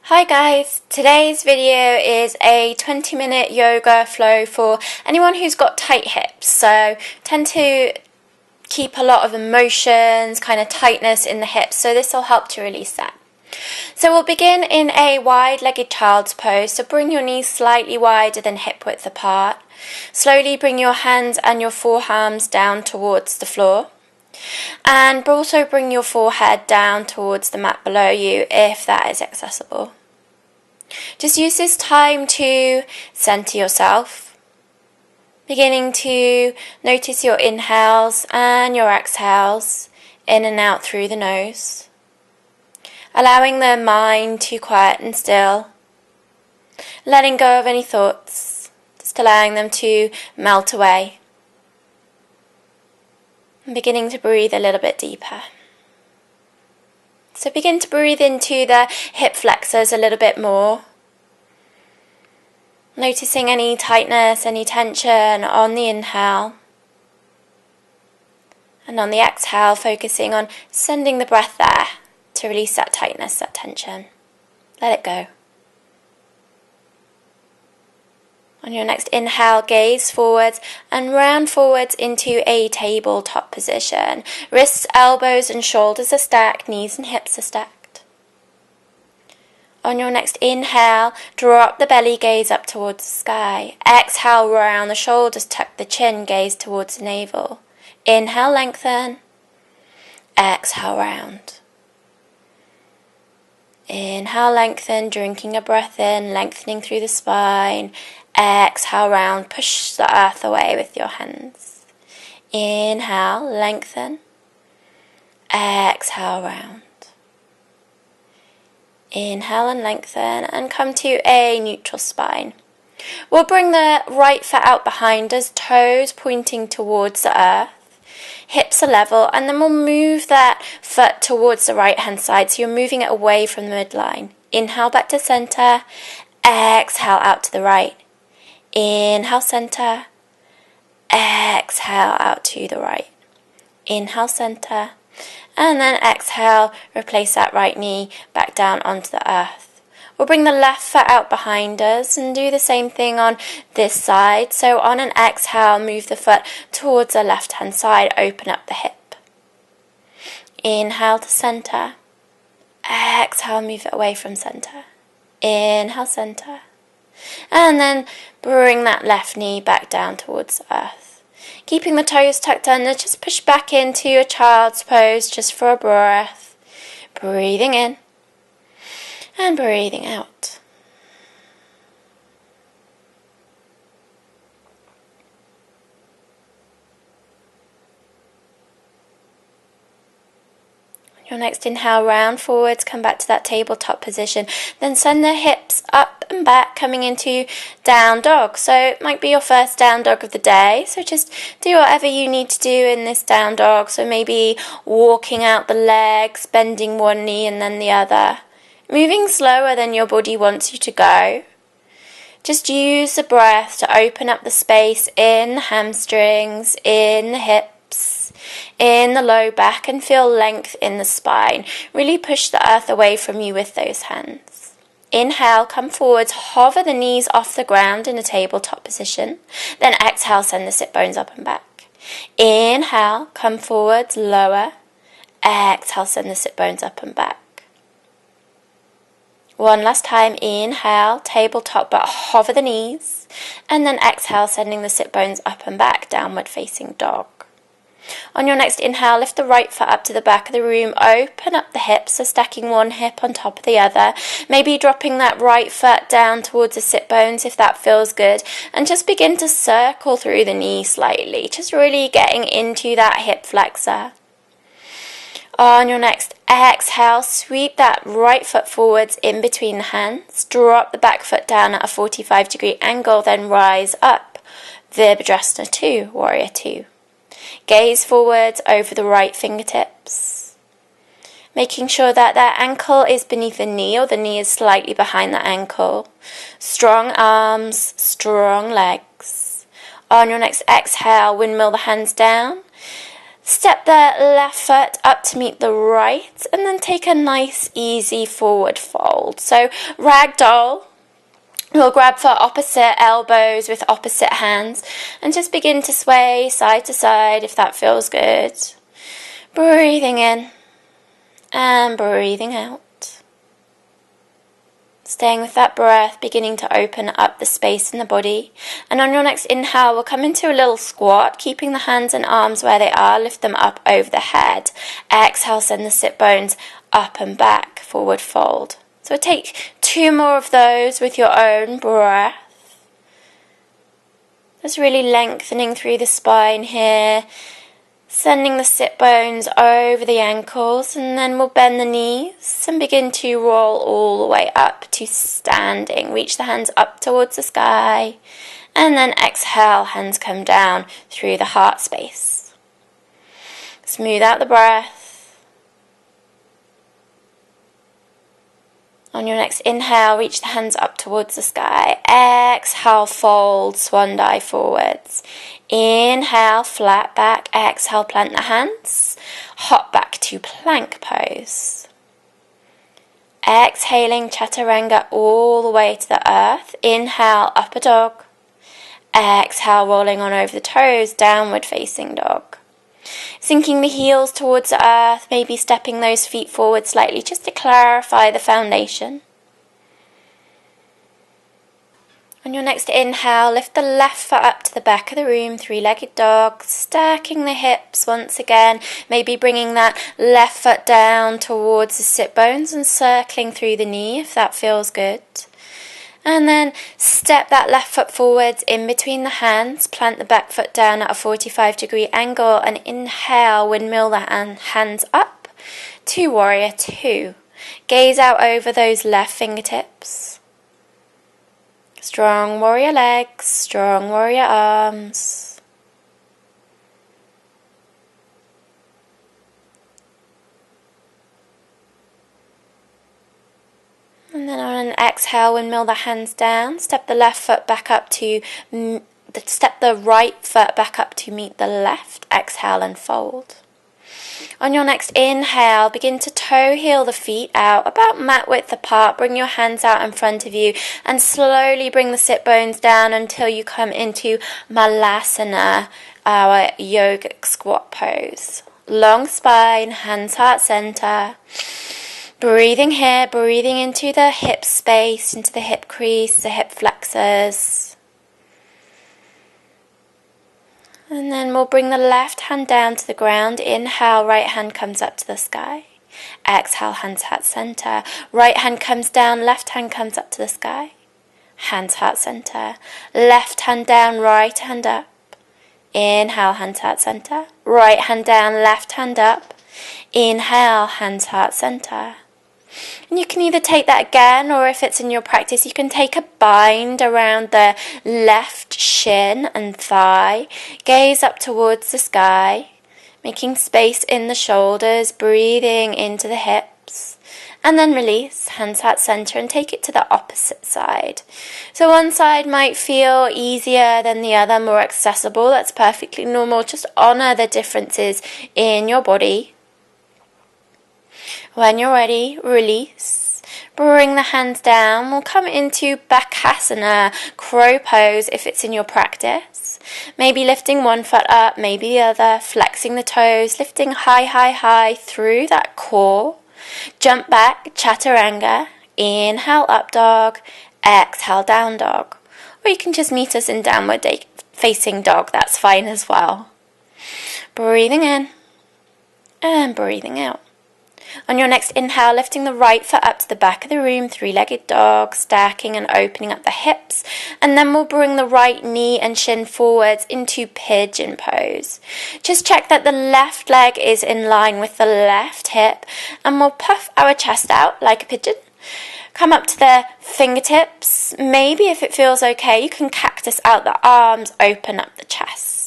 Hi guys, today's video is a 20-minute yoga flow for anyone who's got tight hips. So tend to keep a lot of emotions, kind of tightness in the hips, so this will help to release that. So we'll begin in a wide-legged child's pose, so bring your knees slightly wider than hip width apart. Slowly bring your hands and your forearms down towards the floor. And also bring your forehead down towards the mat below you if that is accessible. Just use this time to center yourself, beginning to notice your inhales and your exhales in and out through the nose, allowing the mind to quiet and still, letting go of any thoughts, just allowing them to melt away, and beginning to breathe a little bit deeper. So begin to breathe into the hip flexors a little bit more, noticing any tightness, any tension on the inhale, and on the exhale focusing on sending the breath there to release that tightness, that tension. Let it go. On your next inhale, gaze forwards and round forwards into a tabletop position. Wrists, elbows and shoulders are stacked, knees and hips are stacked. On your next inhale, drop the belly, gaze up towards the sky. Exhale, round the shoulders, tuck the chin, gaze towards the navel. Inhale, lengthen. Exhale, round. Inhale, lengthen, drinking a breath in, lengthening through the spine. Exhale, round, push the earth away with your hands. Inhale, lengthen. Exhale, round. Inhale and lengthen and come to a neutral spine. We'll bring the right foot out behind us, toes pointing towards the earth. Hips are level, and then we'll move that foot towards the right hand side, so you're moving it away from the midline. Inhale back to center, exhale out to the right. Inhale center, exhale out to the right. Inhale center, and then exhale, replace that right knee back down onto the earth. We'll bring the left foot out behind us and do the same thing on this side. So on an exhale, move the foot towards the left hand side, open up the hip. Inhale to center. Exhale, move it away from center. Inhale, center. And then bring that left knee back down towards the earth. Keeping the toes tucked under, just push back into your child's pose just for a breath. Breathing in. And breathing out. On your next inhale, round forwards, come back to that tabletop position. Then send the hips up and back, coming into down dog. So it might be your first down dog of the day. So just do whatever you need to do in this down dog. So maybe walking out the legs, bending one knee and then the other. Moving slower than your body wants you to go. Just use the breath to open up the space in the hamstrings, in the hips, in the low back, and feel length in the spine. Really push the earth away from you with those hands. Inhale, come forwards, hover the knees off the ground in a tabletop position. Then exhale, send the sit bones up and back. Inhale, come forwards, lower. Exhale, send the sit bones up and back. One last time, inhale, tabletop, but hover the knees. And then exhale, sending the sit bones up and back, downward facing dog. On your next inhale, lift the right foot up to the back of the room, open up the hips, so stacking one hip on top of the other. Maybe dropping that right foot down towards the sit bones if that feels good. And just begin to circle through the knee slightly, just really getting into that hip flexor. On your next exhale, sweep that right foot forwards in between the hands. Drop the back foot down at a 45-degree angle, then rise up. Virabhadrasana 2, Warrior 2. Gaze forwards over the right fingertips. Making sure that that ankle is beneath the knee, or the knee is slightly behind the ankle. Strong arms, strong legs. On your next exhale, windmill the hands down. Step the left foot up to meet the right, and then take a nice easy forward fold. So ragdoll. We'll grab for opposite elbows with opposite hands and just begin to sway side to side if that feels good. Breathing in and breathing out. Staying with that breath, beginning to open up the space in the body. And on your next inhale, we'll come into a little squat, keeping the hands and arms where they are. Lift them up over the head. Exhale, send the sit bones up and back, forward fold. So take 2 more of those with your own breath. Just really lengthening through the spine here. Sending the sit bones over the ankles, and then we'll bend the knees and begin to roll all the way up to standing. Reach the hands up towards the sky, and then exhale, hands come down through the heart space. Smooth out the breath. On your next inhale, reach the hands up towards the sky. Exhale, fold, swan dive forwards. Inhale, flat back. Exhale, plant the hands. Hop back to plank pose. Exhaling, chaturanga all the way to the earth. Inhale, upper dog. Exhale, rolling on over the toes, downward facing dog. Sinking the heels towards the earth, maybe stepping those feet forward slightly just to clarify the foundation. On your next inhale, lift the left foot up to the back of the room, 3-legged dog, stacking the hips once again, maybe bringing that left foot down towards the sit bones and circling through the knee if that feels good. And then step that left foot forwards in between the hands, plant the back foot down at a 45-degree angle, and inhale, windmill the hands up to warrior 2. Gaze out over those left fingertips. Strong warrior legs, strong warrior arms. And then on an exhale, windmill the hands down. Step the left foot back up to, step the right foot back up to meet the left. Exhale and fold. On your next inhale, begin to toe heel the feet out, about mat width apart. Bring your hands out in front of you and slowly bring the sit bones down until you come into Malasana, our yogic squat pose. Long spine, hands heart center. Breathing here, breathing into the hip space, into the hip crease, the hip flexors. And then we'll bring the left hand down to the ground. Inhale, right hand comes up to the sky. Exhale, hands heart center. Right hand comes down, left hand comes up to the sky. Hands heart center. Left hand down, right hand up. Inhale, hands heart center. Right hand down, left hand up. Inhale, hands heart center. And you can either take that again, or if it's in your practice, you can take a bind around the left shin and thigh. Gaze up towards the sky, making space in the shoulders, breathing into the hips. And then release, hands heart center, and take it to the opposite side. So one side might feel easier than the other, more accessible. That's perfectly normal. Just honor the differences in your body. When you're ready, release. Bring the hands down. We'll come into Bakasana, crow pose if it's in your practice. Maybe lifting one foot up, maybe the other, flexing the toes, lifting high, high, high through that core. Jump back, chaturanga. Inhale, up dog. Exhale, down dog. Or you can just meet us in downward facing dog. That's fine as well. Breathing in and breathing out. On your next inhale, lifting the right foot up to the back of the room, 3-legged dog, stacking and opening up the hips. And then we'll bring the right knee and shin forwards into pigeon pose. Just check that the left leg is in line with the left hip. And we'll puff our chest out like a pigeon. Come up to the fingertips. Maybe if it feels okay, you can cactus out the arms, open up the chest.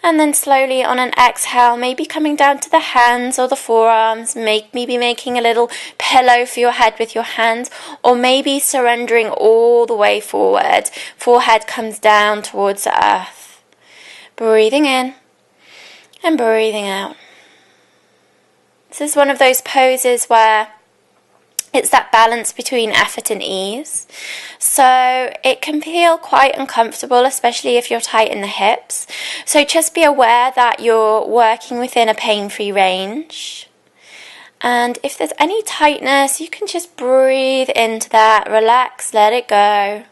And then slowly on an exhale, maybe coming down to the hands or the forearms, maybe making a little pillow for your head with your hands, or maybe surrendering all the way forward. Forehead comes down towards the earth. Breathing in and breathing out. This is one of those poses where it's that balance between effort and ease. So it can feel quite uncomfortable, especially if you're tight in the hips. So just be aware that you're working within a pain-free range. And if there's any tightness, you can just breathe into that, relax, let it go.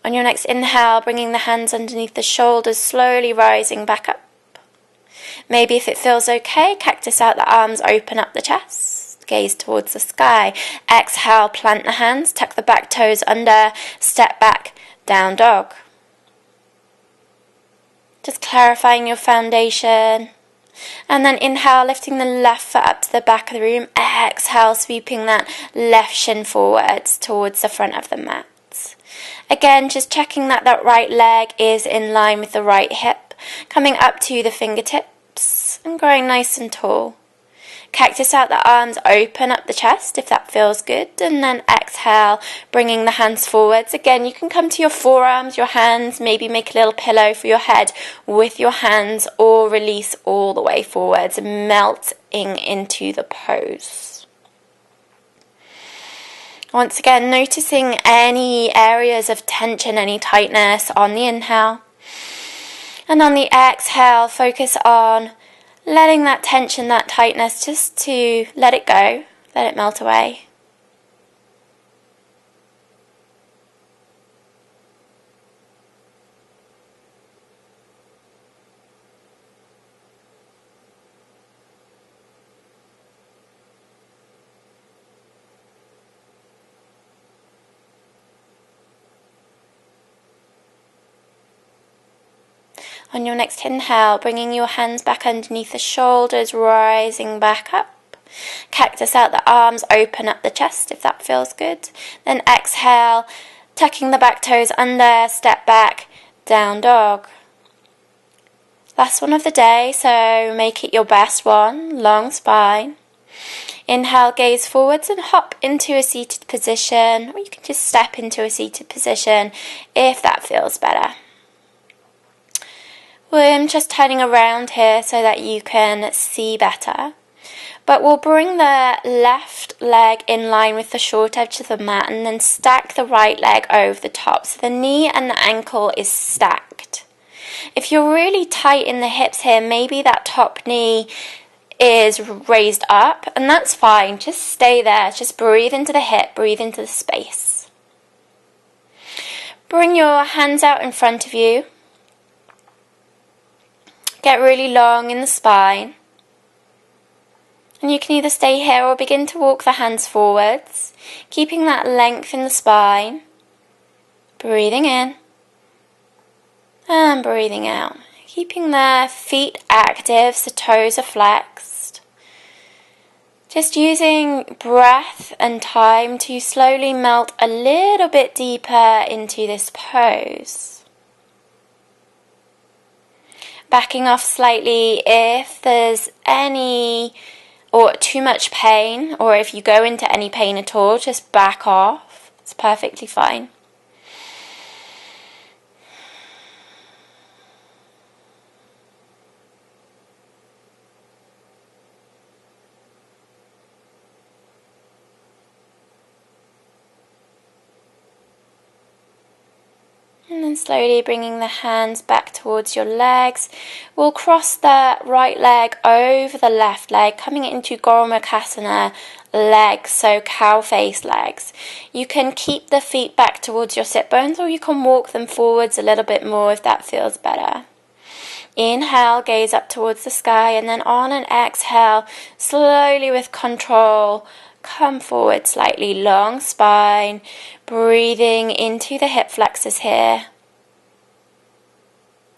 On your next inhale, bringing the hands underneath the shoulders, slowly rising back up. Maybe if it feels okay, cactus out the arms, open up the chest, gaze towards the sky. Exhale, plant the hands, tuck the back toes under, step back, down dog. Just clarifying your foundation. And then inhale, lifting the left foot up to the back of the room. Exhale, sweeping that left shin forwards towards the front of the mat. Again, just checking that that right leg is in line with the right hip, coming up to the fingertips and growing nice and tall. Cactus out the arms, open up the chest if that feels good, and then exhale, bringing the hands forwards. Again, you can come to your forearms, your hands, maybe make a little pillow for your head with your hands, or release all the way forwards, melting into the pose. Once again, noticing any areas of tension, any tightness on the inhale. And on the exhale, focus on letting that tension, that tightness, just to let it go, let it melt away. On your next inhale, bringing your hands back underneath the shoulders, rising back up. Cactus out the arms, open up the chest if that feels good. Then exhale, tucking the back toes under, step back, down dog. Last one of the day, so make it your best one, long spine. Inhale, gaze forwards and hop into a seated position, or you can just step into a seated position if that feels better. I'm just turning around here so that you can see better. But we'll bring the left leg in line with the short edge of the mat and then stack the right leg over the top. So the knee and the ankle is stacked. If you're really tight in the hips here, maybe that top knee is raised up, and that's fine. Just stay there. Just breathe into the hip, breathe into the space. Bring your hands out in front of you. Get really long in the spine. And you can either stay here or begin to walk the hands forwards, keeping that length in the spine. Breathing in and breathing out. Keeping the feet active, so toes are flexed. Just using breath and time to slowly melt a little bit deeper into this pose. Backing off slightly if there's any or too much pain, or if you go into any pain at all, just back off. It's perfectly fine. And then slowly bringing the hands back towards your legs. We'll cross the right leg over the left leg, coming into Gomukhasana legs, so cow face legs. You can keep the feet back towards your sit bones, or you can walk them forwards a little bit more if that feels better. Inhale, gaze up towards the sky, and then on an exhale, slowly with control, come forward slightly, long spine, breathing into the hip flexors here.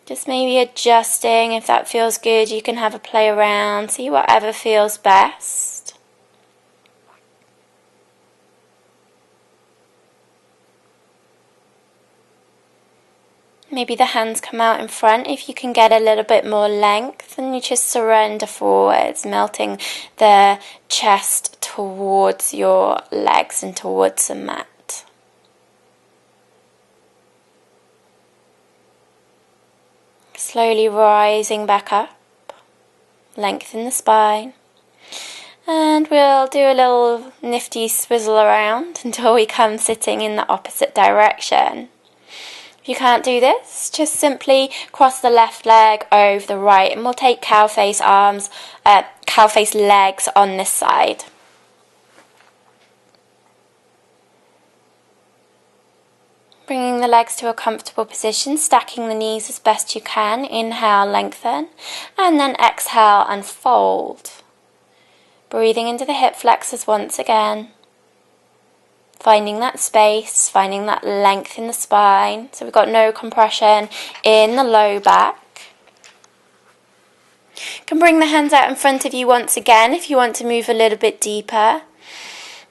Just maybe adjusting if that feels good. You can have a play around, see whatever feels best. Maybe the hands come out in front if you can get a little bit more length, and you just surrender forwards, melting the chest towards your legs and towards the mat. Slowly rising back up, lengthen the spine, and we'll do a little nifty swizzle around until we come sitting in the opposite direction. If you can't do this, just simply cross the left leg over the right, and we'll take cow face legs on this side. Bringing the legs to a comfortable position, stacking the knees as best you can. Inhale, lengthen, and then exhale and fold. Breathing into the hip flexors once again. Finding that space, finding that length in the spine. So we've got no compression in the low back. You can bring the hands out in front of you once again if you want to move a little bit deeper.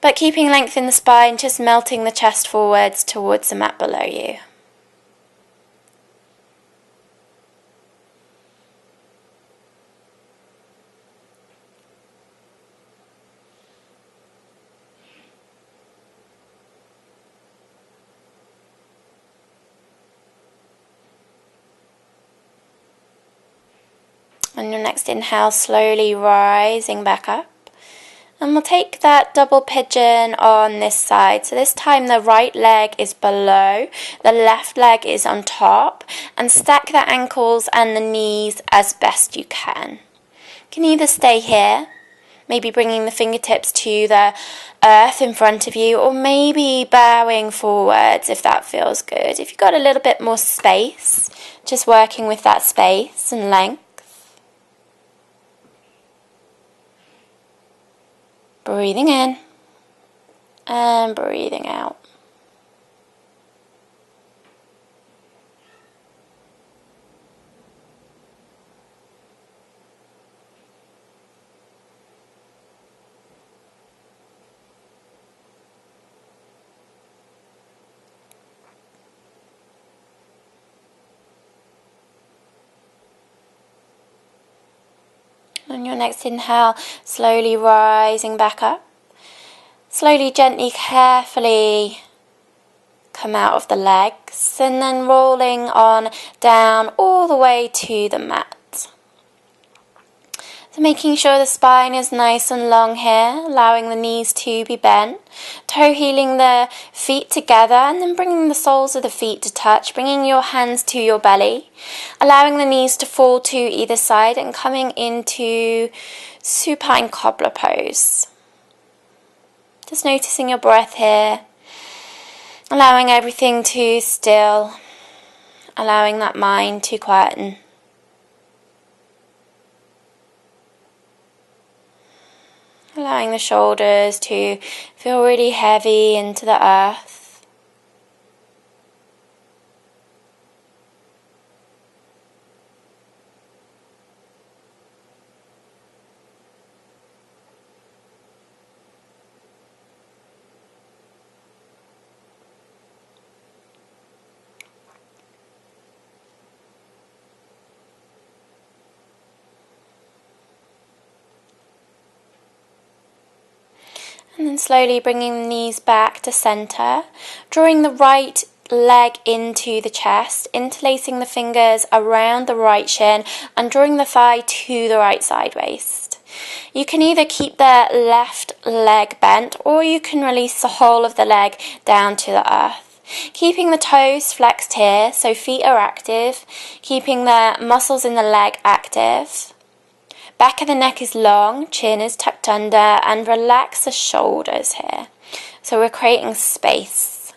But keeping length in the spine, just melting the chest forwards towards the mat below you. On your next inhale, slowly rising back up. And we'll take that double pigeon on this side. So this time the right leg is below, the left leg is on top. And stack the ankles and the knees as best you can. You can either stay here, maybe bringing the fingertips to the earth in front of you, or maybe bowing forwards if that feels good. If you've got a little bit more space, just working with that space and length. Breathing in and breathing out. On your next inhale, slowly rising back up. Slowly, gently, carefully come out of the legs and then rolling on down all the way to the mat. So making sure the spine is nice and long here, allowing the knees to be bent, toe heeling the feet together and then bringing the soles of the feet to touch, bringing your hands to your belly, allowing the knees to fall to either side and coming into supine cobbler pose. Just noticing your breath here, allowing everything to still, allowing that mind to quieten. Allowing the shoulders to feel really heavy into the earth. And then slowly bringing the knees back to center, drawing the right leg into the chest, interlacing the fingers around the right shin and drawing the thigh to the right side waist. You can either keep the left leg bent or you can release the whole of the leg down to the earth. Keeping the toes flexed here, so feet are active, keeping the muscles in the leg active. Back of the neck is long, chin is tucked under, and relax the shoulders here. So we're creating space.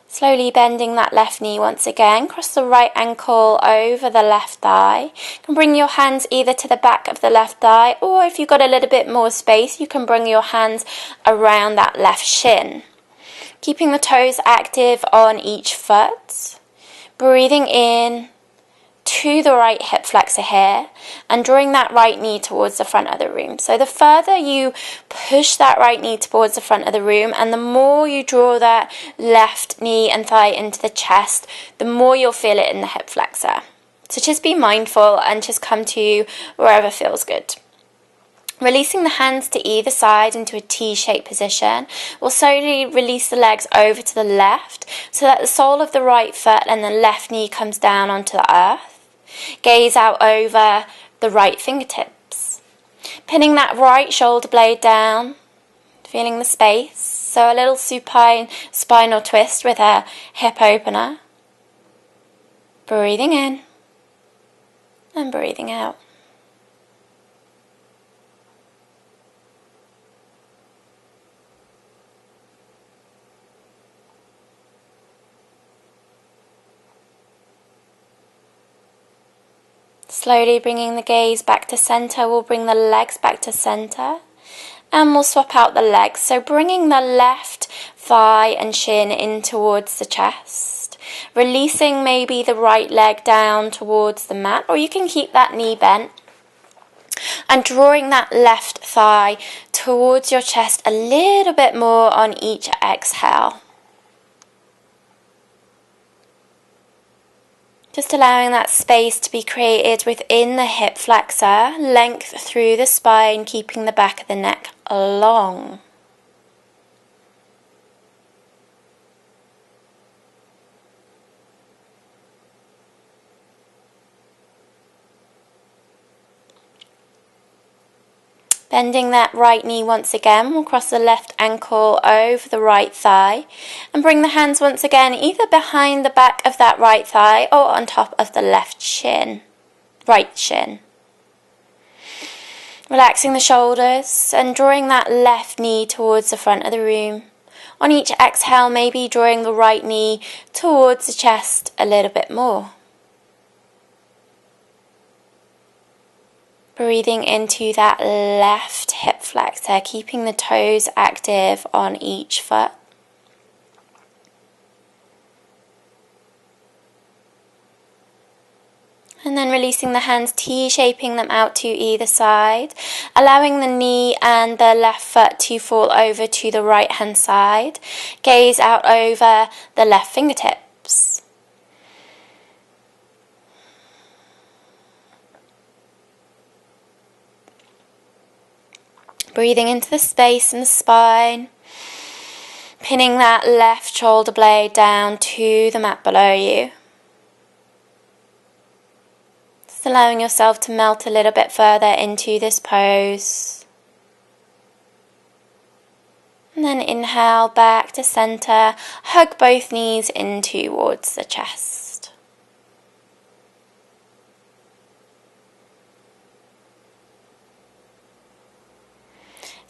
Slowly bending that left knee once again, cross the right ankle over the left thigh. You can bring your hands either to the back of the left thigh, or if you've got a little bit more space, you can bring your hands around that left shin. Keeping the toes active on each foot, breathing in to the right hip flexor here and drawing that right knee towards the front of the room. So the further you push that right knee towards the front of the room and the more you draw that left knee and thigh into the chest, the more you'll feel it in the hip flexor. So just be mindful and just come to wherever feels good. Releasing the hands to either side into a T-shaped position. We'll slowly release the legs over to the left so that the sole of the right foot and the left knee comes down onto the earth. Gaze out over the right fingertips. Pinning that right shoulder blade down, feeling the space. So a little supine spinal twist with a hip opener. Breathing in and breathing out. Slowly bringing the gaze back to center, we'll bring the legs back to center and we'll swap out the legs. So bringing the left thigh and shin in towards the chest, releasing maybe the right leg down towards the mat, or you can keep that knee bent and drawing that left thigh towards your chest a little bit more on each exhale. Just allowing that space to be created within the hip flexor, length through the spine, keeping the back of the neck long. Bending that right knee once again, we'll cross the left ankle over the right thigh and bring the hands once again either behind the back of that right thigh or on top of the left shin, right shin. Relaxing the shoulders and drawing that left knee towards the front of the room. On each exhale, maybe drawing the right knee towards the chest a little bit more. Breathing into that left hip flexor, keeping the toes active on each foot. And then releasing the hands, T-shaping them out to either side, allowing the knee and the left foot to fall over to the right hand side. Gaze out over the left fingertips. Breathing into the space in the spine, pinning that left shoulder blade down to the mat below you. Just allowing yourself to melt a little bit further into this pose. And then inhale back to center, hug both knees in towards the chest.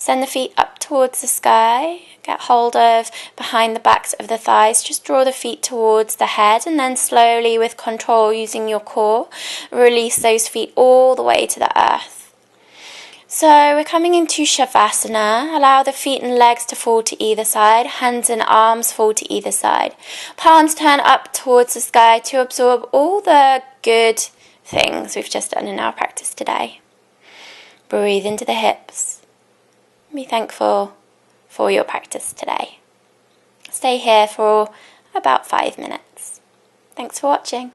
Send the feet up towards the sky, get hold of behind the backs of the thighs, just draw the feet towards the head and then slowly with control using your core, release those feet all the way to the earth. So we're coming into Shavasana, allow the feet and legs to fall to either side, hands and arms fall to either side. Palms turn up towards the sky to absorb all the good things we've just done in our practice today. Breathe into the hips. Be thankful for your practice today. Stay here for about 5 minutes. Thanks for watching.